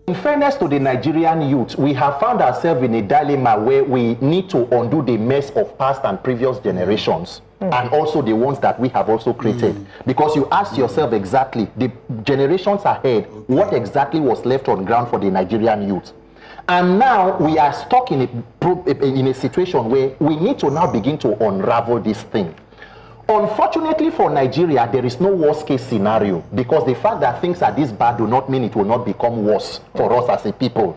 In fairness to the Nigerian youth, we have found ourselves in a dilemma where we need to undo the mess of past and previous generations, and also the ones that we have also created. Because you ask yourself exactly, the generations ahead, what exactly was left on ground for the Nigerian youth? And now we are stuck in a situation where we need to now begin to unravel this thing. Unfortunately for Nigeria, there is no worst case scenario, because the fact that things are this bad do not mean it will not become worse for us as a people.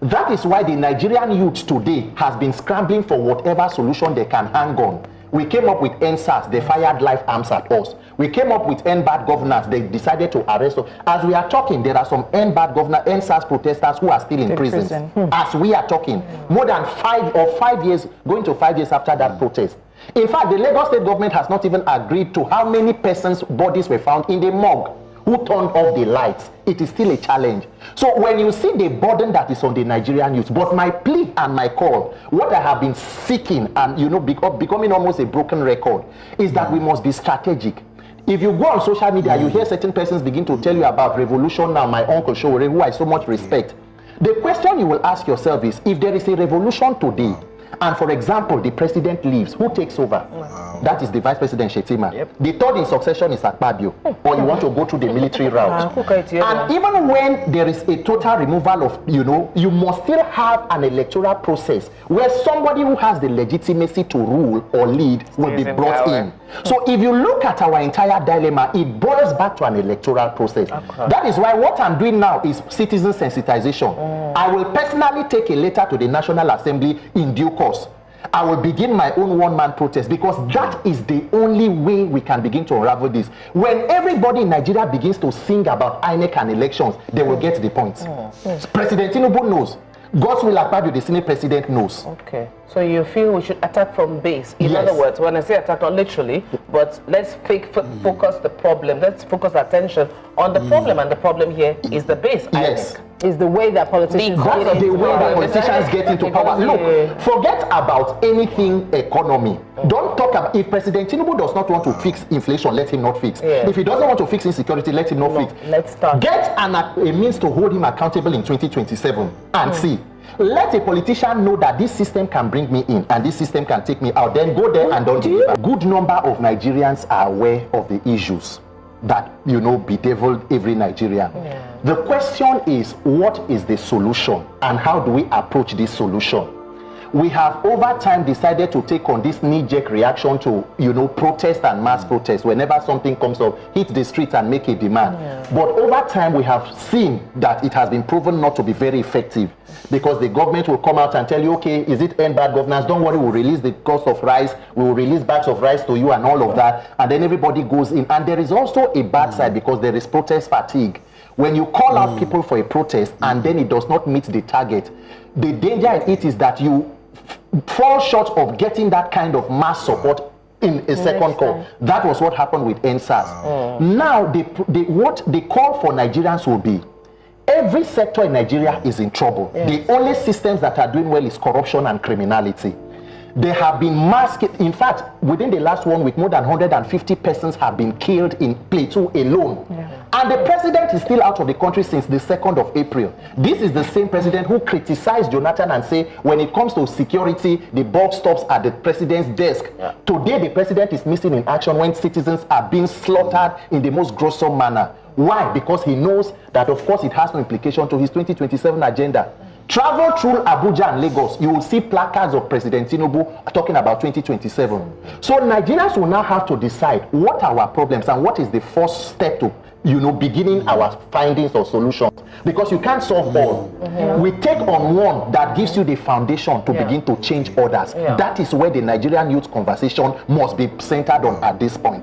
That is why the Nigerian youth today has been scrambling for whatever solution they can hang on. We came up with NSAS, they fired live arms at us. We came up with N-bad governance, they decided to arrest us. As we are talking, there are some N-bad governance, NSAS protesters who are still in prison. As we are talking, more than 5 years, going to 5 years after that protest. In fact, the Lagos state government has not even agreed to how many persons' bodies were found in the morgue who turned off the lights. It is still a challenge. So when you see the burden that is on the Nigerian youth, but my plea and my call, what I have been seeking and becoming almost a broken record, is that we must be strategic. If you go on social media, you hear certain persons begin to tell you about revolution now, my uncle Showore, who I so much respect. The question you will ask yourself is, if there is a revolution today, and for example, the president leaves, who takes over? Wow. That is the vice president, Shetima. Yep. The third in succession is Akpabio, or you want to go through the military route. And even when there is a total removal of, you must still have an electoral process where somebody who has the legitimacy to rule or lead will be brought in. So if you look at our entire dilemma, it boils back to an electoral process. Okay. That is why what I'm doing now is citizen sensitization. I will personally take a letter to the National Assembly in due course. I will begin my own one-man protest, because that is the only way we can begin to unravel this. When everybody in Nigeria begins to sing about INEC and elections, they will get the point. President Tinubu knows. God's will Akpabio, the Senate president, knows. Okay. So you feel we should attack from base. In other words, when I say attack, not literally, but let's focus the problem. Let's focus attention on the problem, and the problem here is the base. Yes. Is the way that politicians get into power. Look, forget about anything economy. Don't talk about, if President Tinubu does not want to fix inflation, let him not fix. If he doesn't want to fix insecurity, let him not fix. Let's start. Get a means to hold him accountable in 2027 and see. Let a politician know that this system can bring me in and this system can take me out. Then go there and don't deliver. Good number of Nigerians are aware of the issues that, bedeviled every Nigerian. The question is, what is the solution and how do we approach this solution? We have over time decided to take on this knee-jerk reaction to, protest and mass protest. Whenever something comes up, hit the street and make a demand. But over time, we have seen that it has been proven not to be very effective, because the government will come out and tell you, okay, is it end bad governance? Don't worry, we'll release the cost of rice, we will release bags of rice to you and all of that. And then everybody goes in. And there is also a bad side, because there is protest fatigue. When you call out people for a protest and then it does not meet the target, the danger in it is that you fall short of getting that kind of mass support in a second call. That was what happened with NSAS. Now, what the call for Nigerians will be, every sector in Nigeria is in trouble. The only systems that are doing well is corruption and criminality. They have been masked. In fact, within the last 1 week, more than 150 persons have been killed in Plateau alone. And the president is still out of the country since the 2nd of April. This is the same president who criticized Jonathan and say, when it comes to security, the buck stops at the president's desk. Today, the president is missing in action when citizens are being slaughtered in the most gruesome manner. Why? Because he knows that, of course, it has no implication to his 2027 agenda. Travel through Abuja and Lagos, you will see placards of President Tinubu talking about 2027. So Nigerians will now have to decide what are our problems and what is the first step to, beginning our findings or solutions. Because you can't solve all. We take on one that gives you the foundation to begin to change others. That is where the Nigerian youth conversation must be centered on at this point.